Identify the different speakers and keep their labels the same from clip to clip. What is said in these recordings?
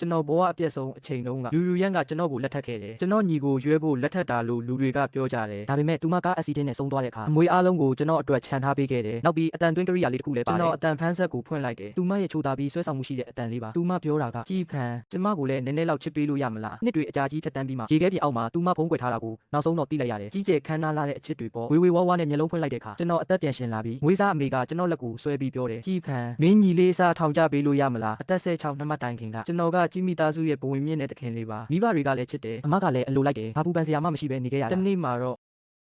Speaker 1: ကျွန်တော်ဘောကအပြက်ဆုံးအချိန်လုံးကလူရန်ကကျွန်တော်ကိုလက်ထပ်ခဲ့တယ်ကျွန်တော်ညီကိုရွေးဖို့လက်ထပ်တာလို့လူတွေကပြောကြတယ်ဒါပေမဲ့သူမကားအက်ဆီဒင့်နဲ့ဆုံးသွားတဲ့အခါအမွေအားလုံးကိုကျွန်တော်အတွက်ခြံထားပေးခဲ့တယ်နောက်ပြီးအတန်သွင်းကရိယာလေးတစ်ခုလည်းပါတယ်ကျွန်တော်အတန်ဖန်းဆက်ကိုဖွင့်လိုက်တယ်သူမရဲ့ချိုတာပြီးဆွဲဆောင်မှုရှိတဲ့အတန်လေးပါသူမပြောတာကကြီးဖန်ကျမကိုလည်းနည်းနည်းလောက်ချစ်ပေးလို့ရမလားနှစ်တွေအကြာကြီးထက်တန်းပြီးမှရေခဲပြင်အောက်မှာသူမဖုံးကွယ်ထားတာကိုနောက်ဆုံးတော့သိလိုက်ရတယ်ကြီးကျယ်ခမ်းနားလာတဲ့အချစ်တွေပေါ့ဝေဝေဝါးဝါးနဲ့မျက်လုံးဖွင့်လိုက်တဲ့အခါကျွန်တော်အသက်ပြန်ရှင်လာပြီးငွေစားအမေကကျွန်တော်လက်ကိုဆွဲပြီးပြောတယ်ကြီးဖန်မင်းညီလေးစားထောင်ကြပေးလို့ရမလားအသက်16နှစ်မှတ်တိုင်ခင်ကကျွန်တော်ကကြီးမိသားစုရဲ့ဘဝင်မြင့်တဲ့တခင်လေးပါမိဘတွေကလည်းချစ်တယ်အမကလည်းအလိုလိုက်တယ်ဘာပူပန်စရာမှမရှိဘဲနေခဲ့ရတာတနေ့မှာတော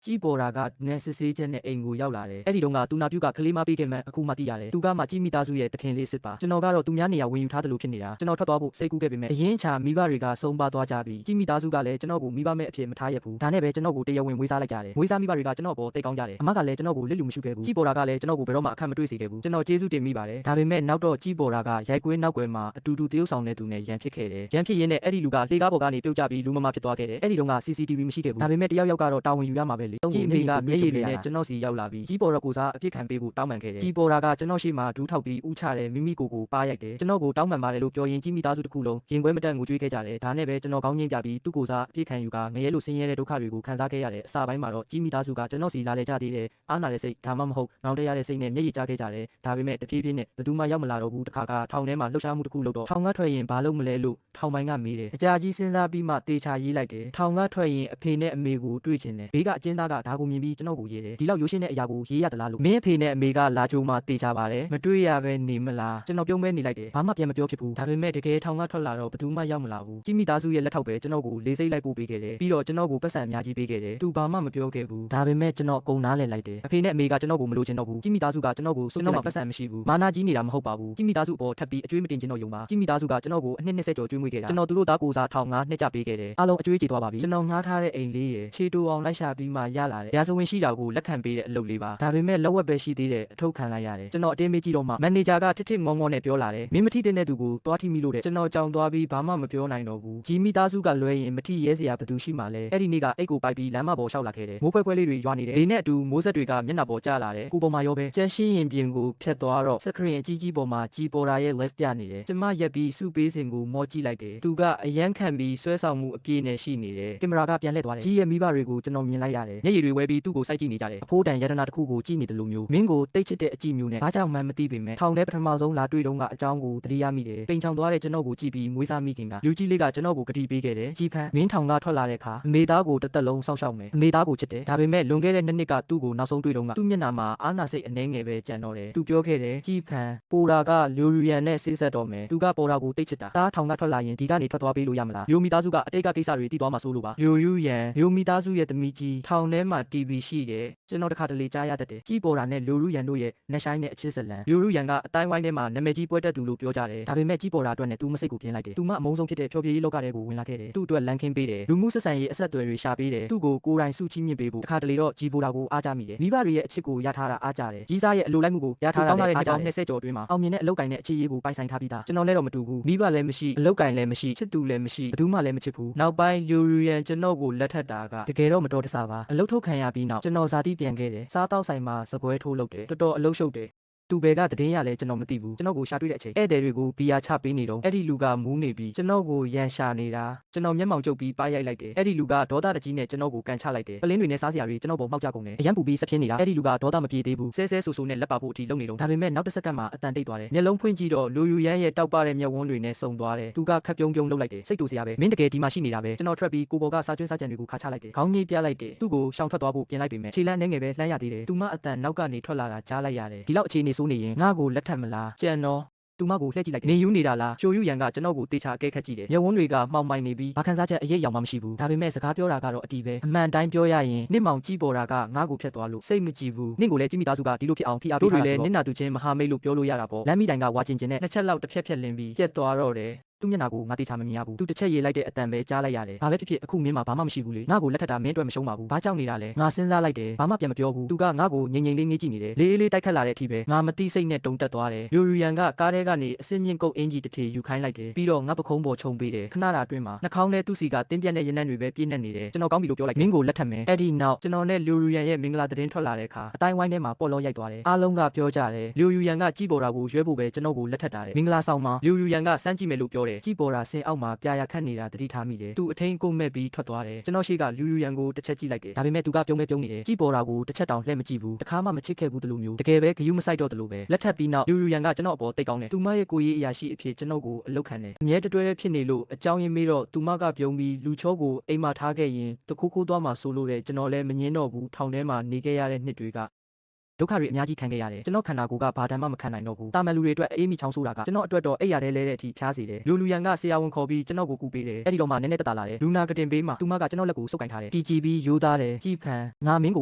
Speaker 1: ့ကြီးပေါ်တာကနယ်စစ်ဆေးချက်နဲ့အိမ်ကိုရောက်လာတယ်အဲ့ဒီတုန်းကသူနာပြုကကလေးမပေးခင်မှအခုမှသိရတယ်သူကမှကြီးမိသားစုရဲ့တခင်လေးစစ်ပါကျွန်တော်ကတော့သူများနေရာဝင်ယူထားတယ်လို့ဖြစ်နေတာကျွန်တော်ထွက်သွားဖို့စိတ်ကူးခဲ့ပေမဲ့အရင်ချာမိဘတွေကဆုံးပါသွားကြပြီးကြီးမိသားစုကလည်းကျွန်တော်ကိုမိဘမဲ့အဖြစ်မထားရဘူးဒါနဲ့ပဲကျွန်တော်ကိုတရားဝင်မွေးစားလိုက်ကြတယ်မွေးစားမိဘတွေကကျွန်တော်ပေါ်တိတ်ကောင်းကြတယ်အမကလည်းကျွန်တော်ကိုလစ်လူမရှိခဲ့ဘူးကြီးပေါ်တာကလည်းကျွန်တော်ကိုဘယ်တော့မှအခက်မတွေ့စေခဲ့ဘူးကျွန်တော်ကျေးဇူးတင်မိပါတယ်ဒါပေမဲ့နောက်တော့ကြီးပေါ်တာကရိုက်ကွင်းနောက်ကွယ်မှာအတူတူတရုပ်ဆောင်တဲ့သူနဲ့ရန်ဖြစ်ခဲ့တယ်ရန်ဖြစ်ရင်းနဲ့အဲ့ဒီလူကလေကားပေါ်ကနေပြုတ်ကျပြီးလူမမဖြစ်သွားခဲ့တယ်အဲ့ဒီတုန်းက CCTV မရှိခဲ့ဘူးဒါပေမဲ့တယောက်ကတော့တာဝန်ယူရမှာပဲလေကြီးအမေကမျက်ရည်တွေနဲ့ကျွန်တော်စီရောက်လာပြီးကြီးပေါ်တာကိုစားအပြစ်ခံပေးဖို့တောင်းပန်ခဲ့တယ်ကြီးပေါ်တာကကျွန်တော်ရှိမှဒူးထောက်ပြီးဥချတယ်မိမိကိုပါရိုက်တယ်ကျွန်တော်ကိုတောင်းပန်ပါတယ်လို့ပြောရင်ကြီးမိသားစုတစ်ခုလုံးရင်ခွဲမတက်ငိုကြွေးခဲ့ကြတယ်ဒါနဲ့ပဲကျွန်တော်ကောင်းငင်းပြပြီးသူ့ကိုစားအပြစ်ခံယူကငရဲလိုဆင်းရဲတဲ့ဒုက္ခတွေကိုခံစားခဲ့ရတဲ့အစာပိုင်းမှာတော့ကြီးမိသားစုကကျွန်တော်စီလာလေကြသေးတယ်အားနာတဲ့စိတ်ဒါမှမဟုတ်နောင်တရတဲ့စိတ်နဲ့မျက်ရည်ကျခဲ့ကြတယ်ဒါပေမဲ့တဖြည်းဖြည်းနဲ့ဘယ်သူမှရောက်မလာတော့ဘူးတခါကထောင်ထဲမှာလှုပ်ရှားမှုတစ်ခုလုပ်တော့ထောင်ကထွက်ရင်ဘာလုပ်မလဲလို့ထောင်ပိုင်းကမေးတယ်အကြာကြီးစဉ်းစားပြီးမှတေချာရေးလိုက်တယ်ထောင်ကထွက်ရင်အဖေနဲ့အမေကိုတွေ့ချင်တယ်ဘေးကအကျဉ်းသားကဒါကိုမြင်ပြီးကျွန်တော်ကိုရေးတယ်ဒီလောက်ရိုးရှင်းတဲ့အရာကိုရေးရသလားလို့မင်းအဖေနဲ့အမေကလာကြိုမှတေချာပါတယ်မတွေ့ရပဲနေမလားကျွန်တော်ပြုံးမဲနေလိုက်တယ်ဘာမှပြန်မပြောဖြစ်ဘူးဒါပေမဲ့တကယ်ထောင်ကထွက်လာတော့ဘယ်သူမှရောက်မလာဘူးကြီးမိသားစုရဲ့လက်ထောက်ပဲကျွန်တော်ကိုလေးစိတ်လိုက်ပို့ပေးခဲ့တယ်ပြီးတော့ကျွန်တော်ကိုပတ်စံအများကြီးပေးခဲ့တယ်သူဘာမှမပြောခဲ့ဘူးဒါပေမဲ့ကျွန်တော်အကုန်နားလည်လိုက်တယ်အဖေနဲ့အမေကကျွန်တော်ကိုမလိုချင်တော့ဘူးကြီးမိသားစုကကျွန်တော်ကိုကျွန်တော်မှပတ်စံမရှိဘူးမာနာကြီးနေတာမဟုတ်ပါဘူးကြီးမိသားစုပေါ်ထပ်ပြီးအကျွေးမတင်ချင်တော့ယုံပါကြီးမိသားစုကကျွန်တော်ကိုအနှစ်20ကျော်ကျွေးမွေးခဲ့တာကျွန်တော်တို့သားကိုစားထောင်ငါနှစ်ကြပေးခဲ့တယ်အားလုံးအကျွေးကြေသွားပါပြီကျွန်တော်ငှားထားတဲ့အိမ်လေးရယ်ခြေတိုအောင်လိုက်ရှာပြီးမှရလာတယ်ရာဇဝင်ရှိတာကိုလက်ခံပေးတဲ့အလုပ်လေးပါဒါပေမဲ့လက်ဝက်ပဲရှိသေးတယ်အထုတ်ခံလိုက်ရတယ်ကျွန်တော်အတင်းမေးကြည့်တော့မှမန်နေဂျာကထစ်ထစ်ငေါငေါနဲ့ပြောလာတယ်မင်းမထိတဲ့သူကိုသွားထိမိလို့တဲ့ကျွန်တော်ကြောင်သွားပြီးဘာမှမပြောနိုင်တော့ဘူးကြီးမိသားစုကလွဲရင်မထိရဲစရာဘယ်သူရှိမှလဲအဲ့ဒီနေ့ကအိတ်ကိုပိုက်ပြီးလမ်းမပေါ်လျှောက်လာခဲ့တယ်မိုးဖွဲဖွဲလေးတွေရွာနေတယ်ဒီနဲ့အတူမိုးဆက်တွေကမျက်နှာပေါ်ကျလာတယ်ကိုပေါ်မှာရောပဲကျန်းရှင်းရင်ပြင်ကိုဖြတ်သွားတော့စခရင်အကြီးကြီးပေါ်မှာကြီးပေါ်တာရဲ့ left ပြနေတယ်ကျမရက်ပြီးစုပေးစင်ကိုမောကြည့်လိုက်တယ်သူကအယမ်းခံပြီးဆွဲဆောင်မှုအပြည့်နဲ့ရှိနေတယ်ကင်မရာကပြန်လှည့်သွားတယ်ကြီးရဲ့မိဘတွေကိုကျွန်တော်မြင်လိုက်ရတယ်မျက်ရည်တွေဝဲပြီးသူ့ကိုစိုက်ကြည့်နေကြတယ်အဖိုးတန်ရတနာတစ်ခုကိုကြည့်နေတယ်လို့မျိုးမင်းကိုတိတ်ချစ်တဲ့အကြည့်မျိုးနဲ့ဘာကြောင့်မှမသိပေမဲ့ထောင်ထဲပထမဆုံးလာတွေ့တော့ကအကြောင်းကိုသတိရမိတယ်ပိန်ချောင်သွားတဲ့ကျွန်တော်ကိုကြည့်ပြီးမွေးစားမိခင်ကလူကြီးလေးကကျွန်တော်ကိုဂတိပေးခဲ့တယ်ကြီးဖန်မင်းထောင်ကထွက်လာတဲ့အခါအမေသားကိုတစ်သက်လုံးစောင့်ရှောက်မယ်အမေသားကိုချစ်တယ်ဒါပေမဲ့လွန်ခဲ့တဲ့နှစ်ကသူ့ကိုနောက်ဆုံးတွေ့တော့ကသူ့မျက်နှာမှာအာနာစိတ်အနှဲငယ်ပဲကြံတော့တယ်သူပြောခဲ့တယ်ကြီးဖန်ပိုတာကလူရန်နဲ့ဆေးဆက်တော့မယ်သူကပေါ်တာကိုတိတ်ချစ်တာတားထောင်ကထွက်လာရင်ဒီကနေထွက်သွားပေးလို့ရမလားမျိုးမိသားစုကအတိတ်ကကိစ္စတွေတည်သွားမှာစိုးလို့ပါမျိုးယူရန်မျိုးမိသားစုရဲ့သမီးကြီးထောင်ထဲမှာ TV ရှိတယ်ကျွန်တော်တခါတလေကြားရတတ်တယ်ကြီးပေါ်တာနဲ့လူရန်တို့ရဲ့နှဆိုင်နဲ့အချစ်ဇလန်လူရန်ကအတိုင်းဝိုင်းထဲမှာနာမည်ကြီးပွဲတက်သူလို့ပြောကြတယ်ဒါပေမဲ့ကြီးပေါ်တာအတွက်နဲ့သူမစိတ်ကိုပြင်းလိုက်တယ်သူမအမုန်းဆုံးဖြစ်တဲ့ဖြောပြေးရေးလောကထဲကိုဝင်လာခဲ့တယ်သူ့အတွက်လန်ခင်းပေးတယ်လူမှုဆက်ဆံရေးအဆက်အသွယ်တွေရှာပေးတယ်သူ့ကိုကိုယ်တိုင်စုချီးမြှင့်ပေးဖို့တခါတလေတော့ကြီးပေါ်တာကိုအားကြမိတယ်မိဘတွေရဲ့အချစ်ကိုရထားတာအားကြတယ်ကြီးစားရဲ့အလိုလိုက်မှုကိုရထားတာအားကြောင့်20ကျော်အတွင်းမှာအောင်မြင်တဲ့အလုပ်ကိုင်တဲ့အခြေရေးကိုပိုင်ဆိုင်ထားပြီးသားကျွန်တော်လည်းတော့မတူဘူးမိဘလည်းမရှိအလုပ်ကိုင်လည်းမရှိချစ်သူလည်းမရှိဘယ်သူမှလည်းမချစ်ဘူးနောက်ပိုင်းလူရန်ကျွန်တော်ကိုလက်ထပ်တာကတကယ်တော့မတော်တဆပါအလုပ်ထုတ်ခံရပြီးနောက်ကျွန်တော်ဇာတိပြန်ခဲ့တယ်စားတောက်ဆိုင်မှာစပွဲထိုးလုပ်တယ်တော်တော်အလုပ်ရှုပ်တယ်သူဘယ်ကတည်င်းရလဲကျွန်တော်မသိဘူးကျွန်တော်ကိုရှာတွေ့တဲ့အချိန်ဧည့်သည်တွေကိုဘီယာချပေးနေတော့အဲ့ဒီလူကမူးနေပြီးကျွန်တော်ကိုရန်ရှာနေတာကျွန်တော်မျက်မှောင်ကျုပ်ပြီးပါရိုက်လိုက်တယ်အဲ့ဒီလူကဒေါသတကြီးနဲ့ကျွန်တော်ကိုကန်ချလိုက်တယ်ပလင်းတွေနဲ့စားစရာတွေကျွန်တော်ပေါ်မှောက်ကြကုန်တယ်အရန်ပူပြီးစပြင်းနေတာအဲ့ဒီလူကဒေါသမပြေသေးဘူးဆဲဆဲဆူဆူနဲ့လက်ပါဖို့အထိလုံနေတော့ဒါပေမဲ့နောက်တစ်စက္ကန့်မှာအတန်တိတ်သွားတယ်မျက်လုံးဖွင့်ကြည့်တော့လူယူရန်ရဲ့တောက်ပတဲ့မျက်ဝန်းတွေနဲ့စုံသွားတယ်သူကခက်ပြုံးပြုံးလှုပ်လိုက်တယ်စိတ်တူစရာပဲမင်းတကယ်ဒီမှာရှိနေတာပဲကျွန်တော်ထွက်ပြီးကိုပေါ်ကစားကျွန်းစားကြံတွေကိုခါချလိုက်တယ်ခေါင်းငိတ်ပြလိုက်တယ်သူ့ကိုရှောင်ထွက်သွားဖို့ပြင်လိုက်ပေမဲ့ခြေလမ်းနှဲငယ်ပဲလှမ်းရသေးတယ်သူမအတန်နောက်ကနေထွက်လာတာကြားလိုက်ရတယ်ဒီလောက်အခြေအနေဆိုးနေရင်ငါ့ကိုလက်ထပ်မလားကြံတော့သူမကိုလှည့်ကြည့်လိုက်နေယူနေတာလားရှိုယူရန်ကကျွန်တော်ကိုတေချာအကဲခတ်ကြည့်တယ်မျက်ဝန်းတွေကမှောင်မိုင်နေပြီးဘာခံစားချက်အရေးအယောင်မှမရှိဘူးဒါပေမဲ့စကားပြောတာကတော့အတီးပဲအမှန်တိုင်းပြောရရင်နင့်မောင်ကြည့်ပေါ်တာကငါ့ကိုဖျက်သွားလို့စိတ်မကြည်ဘူးနင့်ကိုလည်းကြည့်မိသားစုကဒီလိုဖြစ်အောင်ဖိအားပေးထားတာဆိုတော့တို့တွေလည်းနင့်နာသူချင်းမဟာမိတ်လို့ပြောလို့ရတာပေါ့လမ်းမိတိုင်ကဝါကျင်နဲ့နှစ်ချက်လောက်တစ်ဖြက်ဖြက်လင်းပြီးပြက်သွားတော့တယ်သူမျက်နှာကိုငါတေချာမမြင်ရဘူးသူတစ်ချက်ရေးလိုက်တဲ့အတန်ပဲကြားလိုက်ရတယ်ဘာပဲဖြစ်ဖြစ်အခုမင်းမှာဘာမှမရှိဘူးလေငါ့ကိုလက်ထပ်တာမင်းအတွက်မရှုံးပါဘူးဘာကြောင့်နေတာလဲငါစဉ်းစားလိုက်တယ်ဘာမှပြန်မပြောဘူးသူကငါ့ကိုငြိမ်ငြိမ်လေးငေးကြည့်နေတယ်လေးလေးတိုက်ခတ်လာတဲ့အထိပဲငါမသိစိတ်နဲ့တုံတက်သွားတယ်လူရန်ကကားထဲကနေအစင်းမြင့်ကုတ်အင်ကြီးတစ်ထည်ယူခိုင်းလိုက်တယ်ပြီးတော့ငါပခုံးပေါ်ခြုံပေးတယ်ခဏတာအတွင်းမှာနှာခေါင်းထဲသူ့စီကတင်းပြက်တဲ့ရနံ့တွေပဲပြည့်နေတယ်ကျွန်တော်ကောင်းပြီလို့ပြောလိုက်မင်းကိုလက်ထပ်မယ်အဲ့ဒီနောက်ကျွန်တော်နဲ့လူရန်ရဲ့မင်္ဂလာသတင်းထွက်လာတဲ့အခါအတိုင်းဝိုင်းထဲမှာပေါ်လောရိုက်သွားတယ်အားလုံးကပြောကြတယ်လူရန်ကကြည့်ပေါ်တာကိုရွေးဖို့ပဲကျွန်တော်ကိုလက်ထပ်တာတယ်မင်္ဂလာဆောင်မှာလူရန်ကစမ်းကြည့်မယ်လို့ပြောတယ် တယ်ကြည်ပေါ်တာဆင်အောက်မှာပြာရခတ်နေတာတတိထားမိတယ်သူအထင်းကိုမဲ့ပြီးထွက်သွားတယ်ကျွန်တော်ရှိကလူရန်ကိုတစ်ချက်ကြည့်လိုက်တယ်ဒါပေမဲ့သူကပြုံးနေတယ်ကြည်ပေါ်တာကိုတစ်ချက်တောင်လှည့်မကြည့်ဘူးတခါမှမချစ်ခဲ့ဘူးတလူမျိုးတကယ်ပဲဂယုမဆိုင်တော့တလူပဲလက်ထပ်ပြီးနောက်လူရန်ကကျွန်တော်အပေါ်တိတ်ကောင်းတယ်သူမရဲ့ကိုရေးအရာရှိအဖြစ်ကျွန်တော်ကိုအလုတ်ခံတယ်အမြဲတတွဲဖြစ်နေလို့အကြောင်းရင်းမေးတော့သူမကပြုံးပြီးလူချောကိုအိမ်မှာထားခဲ့ရင်တခိုးခိုးသွားမှဆိုလို့တဲ့ကျွန်တော်လည်းမငင်းတော့ဘူးထောင်ထဲမှာနေခဲ့ရတဲ့နှစ်တွေကဒုက္ခတွေအများကြီးခံခဲ့ရတယ်ကျွန်တော်ခန္ဓာကိုယ်ကဘာတမ်းမှမခံနိုင်တော့ဘူးတာမန်လူတွေအတွက်အေးမိချောင်းဆိုတာကကျွန်တော်အတွက်တော့အိပ်ရတဲ့လဲတဲ့အထိဖျားစေတယ်လူရန်ကဆရာဝန်ခေါ်ပြီးကျွန်တော်ကိုကူပေးတယ်အဲ့ဒီတော့မှနည်းနည်းတက်တာလာတယ်လူနာကတင်ပေးမှသူမကကျွန်တော်လက်ကိုစုပ်ကင်ထားတယ် PGB ရိုးသားတယ်ကြည်ဖန်ငါမင်းက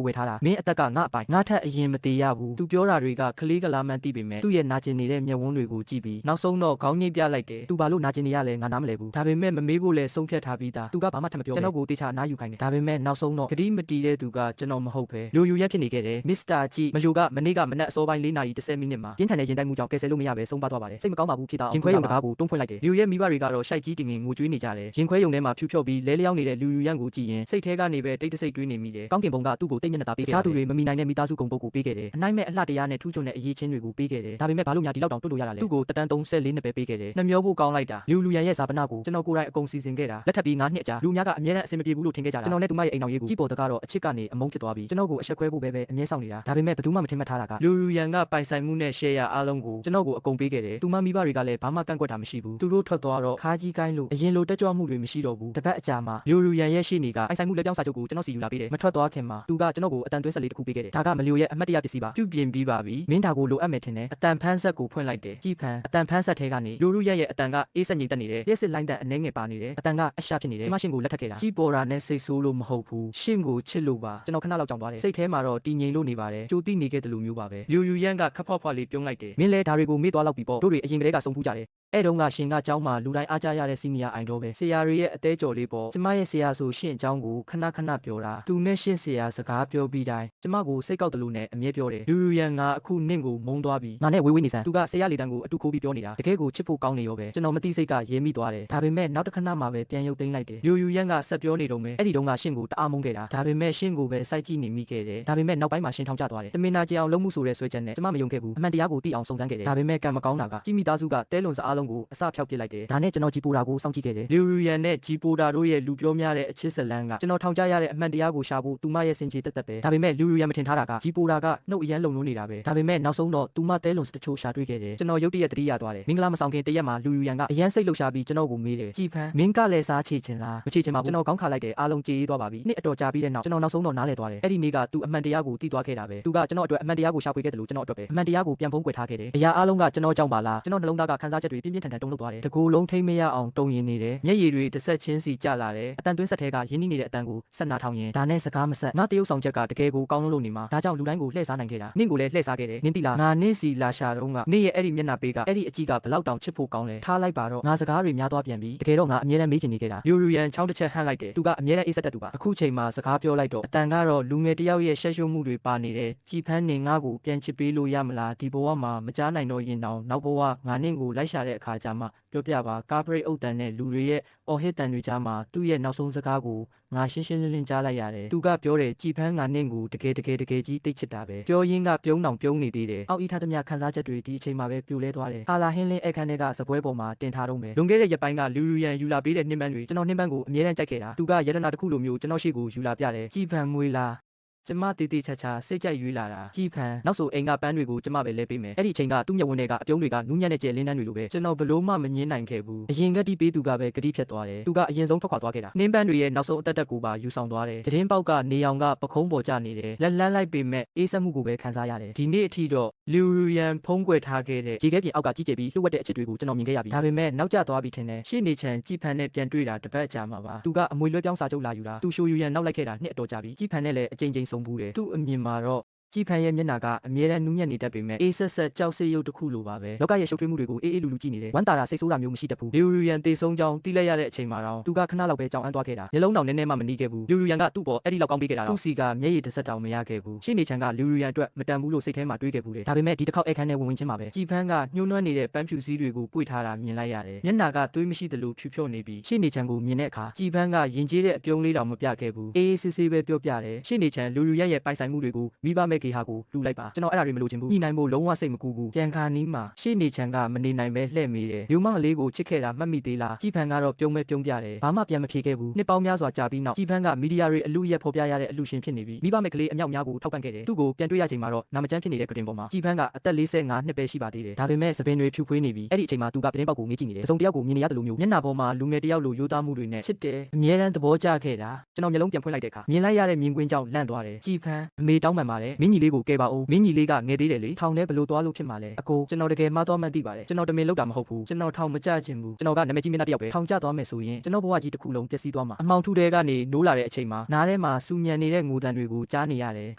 Speaker 1: ိုဝယ်ထားတာမင်းအသက်ကငါအပိုင်ငါထက်အရင်မသေးရဘူးသူပြောတာတွေကကလေးကလာမှန်းသိပေမဲ့သူ့ရဲ့နာကျင်နေတဲ့မျက်ဝန်းတွေကိုကြည့်ပြီးနောက်ဆုံးတော့ခေါင်းညှိပြလိုက်တယ်သူဘာလို့နာကျင်နေရလဲငါနားမလဲဘူးဒါပေမဲ့မမေးဖို့လဲဆုံးဖြတ်ထားပြီးသားသူကဘာမှထပ်မပြောကျွန်တော်ကိုတေချာနားယူခိုင်းတယ်ဒါပေမဲ့နောက်ဆုံးတော့ဂတိမတီးတဲ့သူကကျွန်တော်မဟုတ်ပဲလူယူရက်ဖြစ်နေခဲ့တယ်မစ္စတာကြည်မလူကမနေ့ကမနက်အစောပိုင်း4 နာရီ10 မိနစ်မှာပြင်းထန်တဲ့ရင်တိုက်မှုကြောင့်ကယ်ဆယ်လို့မရပဲဆုံးပါသွားပါတယ်စိတ်မကောင်းပါဘူးဖြစ်တာရင်ခွဲရုံတကားကိုတွန်းဖွင့်လိုက်တယ်လူရဲ့မိဘတွေကတော့ရှိုက်ကြီးတင်ငင်ငိုကြွေးနေကြတယ်ရင်ခွဲရုံထဲမှာဖြူဖြော့ပြီးလဲလျောင်းနေတဲ့လူယူရန်ကိုကြည့်ရင်စိတ်ထဲကနေပဲတိတ်တဆိတ်တွေးနေမိတယ်ကောင်းကင်ဘုံကသူ့ကိုတိတ်မျက်နှာသားပေးခဲ့တယ်တခြားသူတွေမမိနိုင်တဲ့မိသားစုကုံပုတ်ကိုပေးခဲ့တယ်အနိုင်မဲ့အလှတရားနဲ့ထူးချွန်တဲ့အရေးချင်းတွေကိုပေးခဲ့တယ်ဒါပေမဲ့ဘာလို့များဒီလောက်တောင်တွတ်လို့ရတာလဲသူ့ကိုတတန်း34နှစ်ပဲပေးခဲ့တယ်နှမျောဖို့ကောင်းလိုက်တာလူရန်ရဲ့ဇာပနာကိုကျွန်တော်ကိုယ်တိုင်အကုန်စီစဉ်ခဲ့တာလက်ထပ်ပြီး9 နှစ်ကြာလူများကအမြဲတမ်းအဆင်မပြေဘူးလို့ထင်ခဲ့ကြတာကျွန်တော်နဲ့သူမရဲ့အိမ်တော်ရေးကိုကြည့်ပေါ်တကတော့အချစ်ကနေအမုန်းဖြစ်သွားပြီးကျွန်တော်ကိုအဆက်ခွဲဖို့ပဲအမြဲဆောင်နေတာဒါပေမဲ့ဘယ်သူမှမထင်မှတ်ထားတာကလူရန်ကပိုင်ဆိုင်မှုနဲ့ share အားလုံးကိုကျွန်တော်ကိုအကုန်ပေးခဲ့တယ်သူမမိဘတွေကလည်းဘာမှကန့်ကွက်တာမရှိဘူးသူတို့ထွက်သွားတော့ခါကြီးကိုင်းလို့အရင်လိုတက်ကြွမှုတွေမရှိတော့ဘူးတပတ်အကြာမှာလူရန်ရဲ့ရှေ့နေကအိုင်ဆိုင်မှုလက်ပြောင်းစာချုပ်ကိုကျွန်တော်စီယူလာပေးတယ်မထွက်သွားခင်မှာသူကကျွန်တော်ကိုအတန်သွင်းဆက်လေးတစ်ခုပေးခဲ့တယ်ဒါကမလျိုရဲ့အမှတ်တရပစ္စည်းပါပြုပြင်ပြီးပါပြီမင်းဒါကိုလိုအပ်မယ်ထင်တယ်အတန်ဖန်းဆက်ကိုဖွင့်လိုက်တယ်ကြည်ဖန်အတန်ဖန်းဆက်ထဲကနေလူရန်ရဲ့အတန်ကအေးဆက်ငြိမ်သက်နေတယ်ပြည့်စစ်လိုင်းတန်အနှဲငယ်ပါနေတယ်အတန်ကအရှာဖြစ်နေတယ်ကျွန်မရှင်ကိုလက်ထပ်ခဲ့တာကြီးပေါ်တာနဲ့စိတ်ဆိုးလို့မဟုတ်ဘူးရှင်ကိုချစ်လို့ပါကျွန်တော်ခဏလောက်ကြောင်သွားတယ်စိတ်ထဲမှာတော့တည်ငြိမ်လို့နေပါတယ်ကြိုတိနေခဲ့တယ်လို့မျိုးပါပဲလူရန်ကခပ်ဖွားဖွားလေးပြုံးလိုက်တယ်မင်းလဲဒါတွေကိုမေ့သွားလောက်ပြီပေါ့တို့တွေအရင်ကတည်းကဆုံးဖူးကြတယ်အဲ့တုန်းကရှင်ကကျောင်းမှာလူတိုင်းအားကြရတဲ့စီနီယာအိုင်တော်ပဲဆရာတွေရဲ့အသေးကြော်လေးပေါ့ကျမရဲ့ဆရာဆိုရှင့်အကြောင်းကိုခဏပြောတာသူနဲ့ရှင့်ဆရာစကားပြောပြီးတိုင်းကျမကိုစိတ်ကောက်တယ်လို့နဲ့အမြဲပြောတယ်လူရန်ကအခုနင့်ကိုမုန်းသွားပြီငါနဲ့ဝေးနေစမ်းသူကဆရာလေးတန်းကိုအတူခိုးပြီးပြောနေတာတကယ်ကိုချစ်ဖို့ကောင်းနေရောပဲကျွန်တော်မသိစိတ်ကရဲမိသွားတယ်ဒါပေမဲ့နောက်တစ်ခဏမှပဲပြန်ရုပ်သိမ်းလိုက်တယ်လူရန်ကဆက်ပြောနေတော့မယ်အဲ့ဒီတုန်းကရှင့်ကိုတအားမုန်းခဲ့တာဒါပေမဲ့ရှင့်ကိုပဲစိုက်ကြည့်နေမိခဲ့တယ်ဒါပေမဲ့နောက်ပိုင်းမှာရှင့်ထောင်ကျသွားတယ်တမင်နာကျအောင်လုံးမှုဆိုတဲ့ဆွဲချက်နဲ့ကျမမယုံခဲ့ဘူးအမှန်တရားကိုသိအောင်စုံစမ်းခဲ့တယ်ဒါပေမဲ့ကံမကောင်းတာကကြီးမိသားစုကတဲလွန်စအားလုံးကိုအစဖျောက်ပစ်လိုက်တယ်ဒါနဲ့ကျွန်တော်ဂျီပိုတာကိုစောင့်ကြည့်ခဲ့တယ်လူရန်နဲ့ဂျီပိုတာတို့ရဲ့လူပြောများတဲ့အချစ်ဇလန်းကကျွန်တော်ထောင်ကျရတဲ့အမှန်တရားကိုရှာဖို့သူမရဲ့စင်ကြေတက်ပဲဒါပေမဲ့လူရန်မထင်ထားတာကဂျီပိုတာကနှုတ်အရန်လုံလုံးနေတာပဲဒါပေမဲ့နောက်ဆုံးတော့သူမတဲလွန်စတချို့ရှာတွေ့ခဲ့တယ်ကျွန်တော်ရုတ်တရက်တတိယသွားတယ်မင်္ဂလာမဆောင်ခင်တရက်မှာလူရန်ကအရန်စိတ်လှုပ်ရှားပြီးကျွန်တော်ကိုမေးတယ်ကြည်ဖန်မင်းကလည်းစားချေချင်လားမချေချင်ပါဘူးကျွန်တော်ခေါင်းခါလိုက်တယ်အားလုံးကြေးသွားပါပြီနှစ်အတော်ကြာပြီးတဲ့နောက်ကျွန်တော်နောက်ဆုံးတော့နားလည်သွားတယ်အဲ့ဒီနေ့ကသူအမှန်တရားကိုသိသွားခဲ့တာပဲသူကကျွန်တော်အတွက်အမှန်တရားကိုရှာဖွေခဲ့တယ်လို့ကျွန်တော်အတွက်ပဲအမှန်တရားကိုပြန်ဖုံးကွယ်ထားခဲ့တယ်အရာအားလုံးကကျွန်တော်ကြောင့်ပါလားကျွန်တော်နှလုံးသားကခံစားချက်တွေပြင်းပြင်းထန်ထန်တုန်လှုပ်သွားတယ်တကူလုံးထိမ့်မရအောင်တုံရင်နေတယ်မျက်ရည်တွေတစ်ဆက်ချင်းစီကျလာတယ်အတန်သွင်းဆက်ထဲကရင်းနှီးနေတဲ့အတန်ကိုဆက်နာထောင်ရင်ဒါနဲ့စကားမဆက်ငါတရုပ်ဆောင်ချက်ကတကယ်ကိုကောင်းလို့နေမှာဒါကြောင့်လူတိုင်းကိုလှည့်စားနိုင်ခဲ့တာနင့်ကိုလည်းလှည့်စားခဲ့တယ်နင်းတိလားငါနင့်စီလာရှာတော့ကနင့်ရဲ့အဲ့ဒီမျက်နှာပေးကအဲ့ဒီအကြည့်ကဘလောက်တောင်ချစ်ဖို့ကောင်းလဲထားလိုက်ပါတော့ငါစကားတွေများသွားပြန်ပြီတကယ်တော့ငါအမြဲတမ်းမေးချင်နေခဲ့တာလူရန်ချောင်းတစ်ချက်ဟန့်လိုက်တယ်သူကအမြဲတမ်းအေးဆက်တတ်သူပါအခုချိန်မှာစကားပြောလိုက်တော့အတန်ကတော့လူငယ်တယောက်ရဲ့ရှက်ရွံ့မှုတွေပါနေတယ်ကြည်ဖန်းနေငါကိုပြန်ချစ်ပေးလို့ရမလားဒီဘဝမှာမကြားနိုင်တော့ရင်တောင်နောက်ဘဝငါနင့်ကိုလိုက်ရှာတဲ့အခါကျမှပြောပြပါကားပရိတ်အုပ်တန်နဲ့လူတွေရဲ့အော်ဟစ်တန်တွေကြားမှာသူ့ရဲ့နောက်ဆုံးစကားကိုငါရှင်းရှင်းလင်းလင်းကြားလိုက်ရတယ်သူကပြောတယ်ကြည်ဖန်းငါနင့်ကိုတကယ်ကြီးတိတ်ချစ်တာပဲပြောရင်းကပြုံးတောင်ပြုံးနေသေးတယ်အောက်ဤထားသမျှခံစားချက်တွေဒီအချိန်မှာပဲပြိုလဲသွားတယ်ဟာလာဟင်းလင်းအခန်းထဲကစပွဲပေါ်မှာတင်ထားတော့မယ်လွန်ခဲ့တဲ့ရက်ပိုင်းကလူရန်ယူလာပေးတဲ့နှင်းပန်းတွေကျွန်တော်နှင်းပန်းကိုအမြဲတမ်းကြိုက်ခဲ့တာသူကယတနာတစ်ခုလိုမျိုးကျွန်တော်ရှိကိုယူလာပြတယ်ကြည်ဖန်းမွေးလားကျမတေးသေးချာချာစိတ်ကြိုက်ရွေးလာတာကြည်ဖန်နောက်ဆိုအိမ်ကပန်းတွေကိုကျမပဲလဲပေးမယ်အဲ့ဒီအချိန်ကသူ့မျက်ဝန်းထဲကအပြုံးတွေကနူးညံ့တဲ့ကျဲလင်းတန်းတွေလိုပဲကျွန်တော်ဘလို့မှမငင်းနိုင်ခဲ့ဘူးအရင်ကတိပေးသူကပဲဂတိဖြတ်သွားတယ်သူကအရင်ဆုံးထွက်ခွာသွားခဲ့တာနှင်းပန်းတွေရဲ့နောက်ဆုံးအသက်ကိုပါယူဆောင်သွားတယ်တရင်ပေါက်ကနေအောင်ကပခုံးပေါ်ကျနေတယ်လက်လန်းလိုက်ပေမဲ့အေးဆက်မှုကိုပဲခံစားရတယ်ဒီနေ့အထိတော့လူရန်ဖုံးကွယ်ထားခဲ့တဲ့ရေခဲပြင်အောက်ကကြီးကျယ်ပြီးလှုပ်ဝက်တဲ့အချစ်တွေကိုကျွန်တော်မြင်ခဲ့ရပြီဒါပေမဲ့နောက်ကျသွားပြီထင်တယ်ရှေ့နေချန်ကြည်ဖန်နဲ့ပြန်တွေ့တာတပတ်ကြာမှာပါသူကအမွေလွှဲပြောင်းစာချုပ်လာယူတာသူရှိုယူရန်နောက်လိုက်ခဲ့တာနှစ်အတော်ကြာပြီကြည်ဖန်နဲ့လည်းအကြိမ်ကြိမ်ဆုံးဘူးတယ်သူ့အမြင်မှာတော့ကြည်ဖန်ရဲ့မျက်နှာကအမြဲတမ်းနူးညံ့နေတတ်ပေမဲ့အေးဆက်ကြောက်စိတ်ရုပ်တစ်ခုလိုပါပဲလောကရဲ့ရှုပ်ထွေးမှုတွေကိုအေးအေးလူလူကြည့်နေတယ်ဝမ်းတာတာစိတ်ဆိုးတာမျိုးမရှိတတ်ဘူးလူရန်တေဆုံးကြောင်းတီးလိုက်ရတဲ့အချိန်မှာတော့သူကခဏလောက်ပဲကြောင်အန်းသွားခဲ့တာမျက်လုံးတောင်နည်းနည်းမှမနီးခဲ့ဘူးလူရန်ကသူ့ပေါ်အဲ့ဒီလောက်ကောင်းပေးခဲ့တာတော့သူ့စီကမျက်ရည်တစ်စက်တောင်မရခဲ့ဘူးရှေ့နေချန်ကလူရန်အတွက်မတန်ဘူးလို့စိတ်ထဲမှာတွေးခဲ့ဘူးလေဒါပေမဲ့ဒီတစ်ခေါက်အခန်းထဲဝင်ချင်းမှာပဲကြည်ဖန်ကညှိုးနှွမ်းနေတဲ့ပန်းဖြူစည်းတွေကိုပွေထားတာမြင်လိုက်ရတယ်မျက်နှာကသွေးမရှိသလိုဖြူဖြော့နေပြီးရှေ့နေချန်ကိုမြင်တဲ့အခါကြည်ဖန်ကယဉ်ကျေးတဲ့အပြုံးလေးတောင်မပြခဲ့ဘူးအေးအေးဆေးဆေးပဲပြောပြတယ်ရှေ့နေချန်လူရန်ရဲ့ပိုင်ဆိုင်မှုတွေကိုမိဘမဲ့ ကေဟာကိုလူလိုက်ပါကျွန်တော်အဲ့ဒါတွေမလိုချင်ဘူးညှိနိုင်ဖို့လုံးဝစိတ်မကူဘူးပြန်ခါနီးမှာရှေ့နေချန်ကမနေနိုင်ပဲလှဲ့မိတယ်မျိုးမလေးကိုချစ်ခဲ့တာမှတ်မိသေးလားကြည်ဖန်ကတော့ပြုံးမဲ့ပြုံးပြတယ်ဘာမှပြန်မဖြေခဲ့ဘူးနှစ်ပေါင်းများစွာကြာပြီးနောက်ကြည်ဖန်ကမီဒီယာတွေအလူရက်ဖော်ပြရတဲ့အလူရှင်ဖြစ်နေပြီမိဘမဲ့ကလေးအမြောက်များကိုထောက်ပံ့ခဲ့တယ်သူ့ကိုပြန်တွေ့ရချိန်မှာတော့နာမကျန်းဖြစ်နေတဲ့ကတင်ပေါ်မှာကြည်ဖန်ကအသက်45နှစ်ပဲရှိပါသေးတယ်ဒါပေမဲ့သပင်တွေဖြူဖွေးနေပြီအဲ့ဒီအချိန်မှာသူကပတင်းပေါက်ကိုငေးကြည့်နေတယ်စုံတယောက်ကိုမြင်နေရတယ်လို့မျိုးမျက်နှာပေါ်မှာလူငယ်တယောက်လိုရိုးသားမှုတွေနဲ့ချစ်တယ်အမြဲတမ်းသဘောကျခဲ့တာကျွန်တော်မျက်လုံးပြန်ဖွင့်လိုက်တဲ့အခါမြင်လိုက်ရတဲ့မြင်ကွင်းကြောင့်လန့်သွားတယ်ကြည်ဖန်အမေတောင်းပန်ပါတယ်မင်းကြီးလေးကိုကဲပါဦးမင်းကြီးလေးကငယ်သေးတယ်လေထောင်ထဲဘလို့သွားလို့ဖြစ်မှာလဲအကိုကျွန်တော်တကယ်မှသွားမှန်းသိပါတယ်ကျွန်တော်တမင်လောက်တာမဟုတ်ဘူးကျွန်တော်ထောင်မကြချင်ဘူးကျွန်တော်ကနာမည်ကြီးမင်းသားတယောက်ပဲထောင်ကျသွားမယ်ဆိုရင်ကျွန်တော်ဘဝကြီးတစ်ခုလုံးပျက်စီးသွားမှာအမောင်ထူတဲ့ကနေနိုးလာတဲ့အချိန်မှာနားထဲမှာစူညံနေတဲ့ငိုတန်တွေကိုကြားနေရတယ်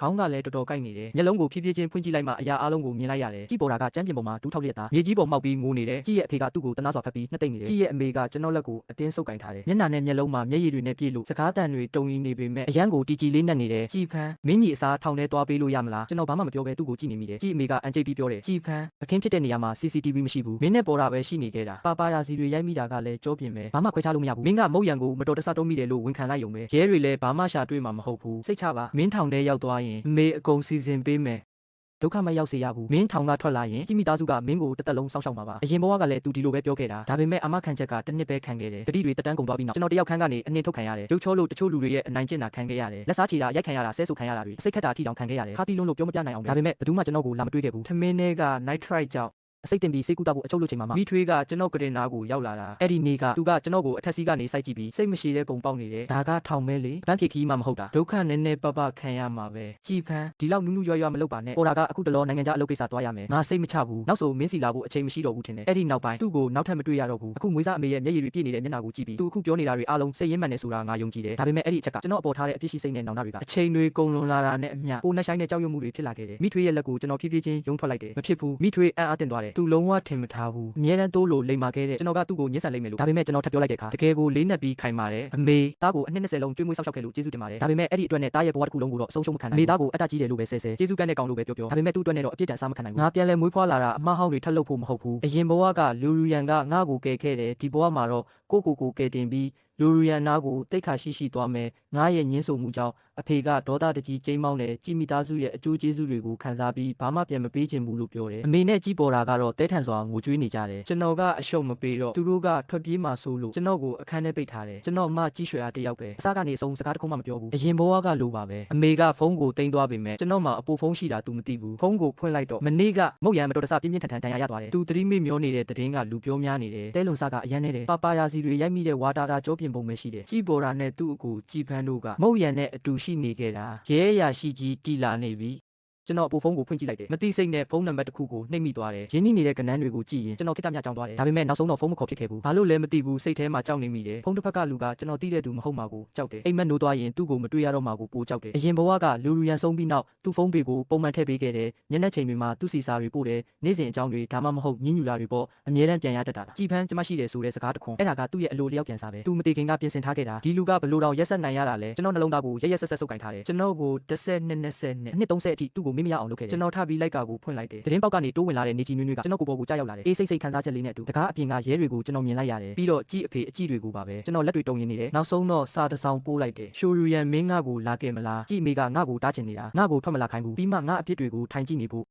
Speaker 1: ခေါင်းကလည်းတော်တော်ကိုက်နေတယ်မျက်လုံးကိုဖြည်းဖြည်းချင်းဖွင့်ကြည့်လိုက်မှအရာအလုံးကိုမြင်လိုက်ရတယ်ကြည်ပေါ်တာကကျမ်းပြင်ပေါ်မှာဒူးထောက်ရက်သားမြေကြီးပေါ်မှောက်ပြီးငိုနေတယ်ကြည်ရဲ့အဖေကသူ့ကိုတနာစွာဖက်ပြီးနှစ်သိမ့်နေတယ်ကြည်ရဲ့အမေကကျွန်တော်လက်ကိုအတင်းဆုပ်ကင်ထားတယ်မျက်နှာနဲ့မျက်လုံးမှာမျက်ရည်တွေနဲ့ပြည့်လို့စကားတန်တွေတုံရင်းနေပေမဲ့အရန်ကိုတီကြီးလေးနဲ့နေတယ်ကြည်ဖန်မင်းကြီးအစားထောင်ထဲသွားပေးလို့ရမလားကျွန်တော်ဘာမှမပြောဘဲသူ့ကိုကြည့်နေမိတယ်ကြည်အမေကအန်ကျိတ်ပြီးပြောတယ်ကြည်ဖန်အခင်းဖြစ်တဲ့နေရာမှာ CCTV မရှိဘူးမင်းနဲ့ပေါ်တာပဲရှိနေခဲ့တာပါပါရာစီတွေရိုက်မိတာကလည်းကြောပြင်ပဲဘာမှခွဲခြားလို့မရဘူးမင်းကမုတ်ရံကိုမတော်တဆတုံးမိတယ်လို့ဝန်ခံလိုက်ရုံပဲရဲတွေလည်းဘာမှရှာတွေ့မှာမဟုတ်ဘူးစိတ်ချပါမင်းထောင်ထဲရောက်သွားရင်အမေအကုန်စီစဉ်ပေးမယ်ဒုက္ခမရောက်စေရဘူးမင်းထောင်ကထွက်လာရင်ကြည်မိသားစုကမင်းကိုတစ်သက်လုံးစောင့်ရှောက်မှာပါအရင်ဘဝကလည်းသူဒီလိုပဲပြောခဲ့တာဒါပေမဲ့အမခံချက်ကတစ်နှစ်ပဲခံခဲ့တယ်တတိတွေတက်တန်းကုန်သွားပြီးနောက်ကျွန်တော်တယောက်ခန်းကနေအနှင်ထုတ်ခံရတယ်ရုပ်ချောလို့တချို့လူတွေရဲ့အနိုင်ကျင့်တာခံခဲ့ရတယ်လက်စားချီတာရိုက်ခံရတာဆဲဆူခံရတာတွေစိတ်ခက်တာထိတောင်ခံခဲ့ရတယ်ခါတီလုံးလို့ပြောမပြနိုင်အောင်ဒါပေမဲ့ဘယ်သူမှကျွန်တော်ကိုလာမတွေ့ခဲ့ဘူးထမင်းတွေက nitrite ကြောင့်အစိတ်တင်ပြီးစိတ်ကူးတာဖို့အချုပ်လို့ချိန်မှာမိထွေးကကျွန်တော်ကတင်နာကိုရောက်လာတာအဲ့ဒီနေ့ကသူကကျွန်တော်ကိုအထက်စီးကနေစိုက်ကြည့်ပြီးစိတ်မရှိတဲ့ပုံပေါက်နေတယ်ဒါကထောင်မဲလေတန်းဖြေခီးမှမဟုတ်တာဒုက္ခနည်းနည်းပပခံရမှာပဲကြည်ဖန်ဒီလောက်နူးနူးရွရွမလုပ်ပါနဲ့ပေါ်တာကအခုတလောနိုင်ငံခြားအလုပ်ကိစ္စသွားရမယ်ငါစိတ်မချဘူးနောက်ဆိုမင်းစီလာဖို့အချိန်မရှိတော့ဘူးထင်တယ်အဲ့ဒီနောက်ပိုင်းသူ့ကိုနောက်ထပ်မတွေ့ရတော့ဘူးအခုမွေးစားအမေရဲ့မျက်ရည်တွေပြည့်နေတဲ့မျက်နှာကိုကြည့်ပြီးသူအခုပြောနေတာတွေအားလုံးစိတ်ရင်းမှန်နေဆိုတာငါယုံကြည်တယ်ဒါပေမဲ့အဲ့ဒီအချက်ကကျွန်တော်အပေါ်ထားတဲ့အပြစ်ရှိစိတ်နဲ့နောင်တတွေကအချိန်တွေကုန်လွန်လာတာနဲ့အမျှကိုနှက်ဆိုင်တဲ့ကြောက်ရွံ့မှုတွေဖြစ်လာခဲ့တယ်မိထွေးရဲ့လက်ကိုကျွန်တော်ဖြည်းဖြည်းချင်းယုံထွက်လိုက်တယ်မဖြစ်ဘူးမိထွေးအံ့အားသင့်သွားတယ်သူလုံးဝထင်မထားဘူးအမြဲတမ်းတိုးလို့လိမ်မာခဲ့တဲ့ကျွန်တော်ကသူ့ကိုညှဉ်းဆန်လိုက်မယ်လို့ဒါပေမဲ့ကျွန်တော်ထပ်ပြောလိုက်တဲ့အခါတကယ်ကိုလေးနက်ပြီးခိုင်ပါတယ်အမေသားကိုအနှစ်20လုံးကျွေးမွေးဆောက်ရှောက်ခဲ့လို့ကျေးဇူးတင်ပါတယ်ဒါပေမဲ့အဲ့ဒီအတွက်နဲ့သားရဲ့ဘဝတစ်ခုလုံးကိုတော့အဆုံးရှုံးမခံနိုင်အမေသားကိုအတကြီးတယ်လို့ပဲဆဲဆဲကျေးဇူးကမ်းတဲ့ကောင်လို့ပဲပြောပြောဒါပေမဲ့သူ့အတွက်နဲ့တော့အပြစ်ဒဏ်စားမခံနိုင်ဘူးငါပြန်လဲမွေးဖွားလာတာအမှားဟောင်းတွေထပ်လုပ်ဖို့မဟုတ်ဘူးအရင်ဘဝကလူရူရန်ကငါ့ကိုကယ်ခဲ့တယ်ဒီဘဝမှာတော့ကိုကယ်တင်ပြီးလူရူရန်နာကိုတိတ်ခါရှိသွားမယ်ငါရဲ့ညှင်းဆိုမှုကြောင့်အဖေကဒေါသတကြီးကျိမ်းမောင်းတယ်ကြည်မိသားစုရဲ့အကျိုးကျေးဇူးတွေကိုခံစားပြီးဘာမှပြန်မပေးချင်ဘူးလို့ပြောတယ်အမေနဲ့ကြီးပေါ်တာကတော့တဲထန်စွာငိုကြွေးနေကြတယ်ကျွန်တော်ကအရှုံးမပေးတော့သူတို့ကထွက်ပြေးမှဆိုလို့ကျွန်တော်ကိုအခန်းထဲပိတ်ထားတယ်ကျွန်တော်မှကြီးရွှေအားတယောက်ပဲအစားကနေအဆုံးစကားတခုမှမပြောဘူးအရင်ဘဝကလိုပါပဲအမေကဖုန်းကိုတင်သွားပေမဲ့ကျွန်တော်မှအပိုဖုန်းရှိတာ तू မသိဘူးဖုန်းကိုဖွင့်လိုက်တော့မနေ့ကမုတ်ရံမတော်တဆပြင်းပြင်းထန်ထန်ဒဏ်ရာရသွားတယ် तू သတိမေ့မျောနေတဲ့သတင်းကလူပြောများနေတယ်တဲလုံစားကအရန်နေတယ်ပါပါရာစီတွေရိုက်မိတဲ့ဝါတာတာကြောပြင်ပုံပဲရှိတယ်ကြီးပေါ်တာနဲ့သူ့အကိုကြည်ဖန်းတို့ကမုတ်ရံနဲ့အတူရှိနေခဲ့တာရဲအရာရှိကြီးတီလာနေပြီကျွန်တော်အပိုဖုန်းကိုဖွင့်ကြည့်လိုက်တယ်မသိစိတ်နဲ့ဖုန်းနံပါတ်တစ်ခုကိုနှိပ်မိသွားတယ်ရင်းနှီးနေတဲ့ကဏ္ဍတွေကိုကြည့်ရင်ကျွန်တော်ခိတ္တမြကြောင်းသွားတယ်ဒါပေမဲ့နောက်ဆုံးတော့ဖုန်းမခေါ်ဖြစ်ခဲ့ဘူးဘာလို့လဲမသိဘူးစိတ်ထဲမှာကြောက်နေမိတယ်ဖုန်းတစ်ဖက်ကလူကကျွန်တော်တီးတဲ့သူမဟုတ်မှာကိုကြောက်တယ်အိမ်မက်နိုးသွားရင်သူ့ကိုမတွေ့ရတော့မှာကိုပိုကြောက်တယ်အရင်ဘဝကလူရူရန်ဆုံးပြီးနောက်သူ့ဖုန်းပေကိုပုံမှန်ထည့်ပေးခဲ့တယ်ညနေချိန်တွေမှာသူ့စီစာတွေပို့တယ်နေ့စဉ်အကြောင်းတွေဒါမှမဟုတ်ညှဉ်းညူလာတွေပေါ့အမြဲတမ်းပြန်ရတတ်တာကြည်ဖန်းကျမရှိတယ်ဆိုတဲ့စကားတခွန်းအဲ့ဒါကသူ့ရဲ့အလိုလျောက်ပြန်စားပဲသူမသိခင်ကပြင်ဆင်ထားခဲ့တာဒီလူကဘလို့တော့ရက်ဆက်နိုင်ရတာလဲကျွန်တော်နှလုံးသားကိုရက်ဆက်ဆုပ်ကင်ထားတယ်ကျွန်တော်ကို10နှစ်20နှစ်နှစ်30အထိသူ့ကိုမေ့မရအောင်လုပ်ခဲ့တယ်ကျွန်တော်ထပ်ပြီးလိုက်ကာကိုဖွင့်လိုက်တယ်သတင်းပေါက်ကနေတိုးဝင်လာတဲ့နေကြီးနွေးနွေးကကျွန်တော်ကိုပေါ်ကိုကြားရောက်လာတယ်အေးစိတ်ခံစားချက်လေးနဲ့အတူတကားအပြင်ကရဲတွေကိုကျွန်တော်မြင်လိုက်ရတယ်ပြီးတော့ကြည်အဖေအကြည့်တွေကိုပါပဲကျွန်တော်လက်တွေတုံရင်နေတယ်နောက်ဆုံးတော့စာတစောင်ပို့လိုက်တယ်ရှိုရူရန်မင်းငါကိုလာခဲ့မလားကြည်မိကငါကိုတားချင်နေတာငါကိုထွက်မလာခိုင်းဘူးပြီးမှငါအပြစ်တွေကိုထိုင်ကြည့်နေဖို့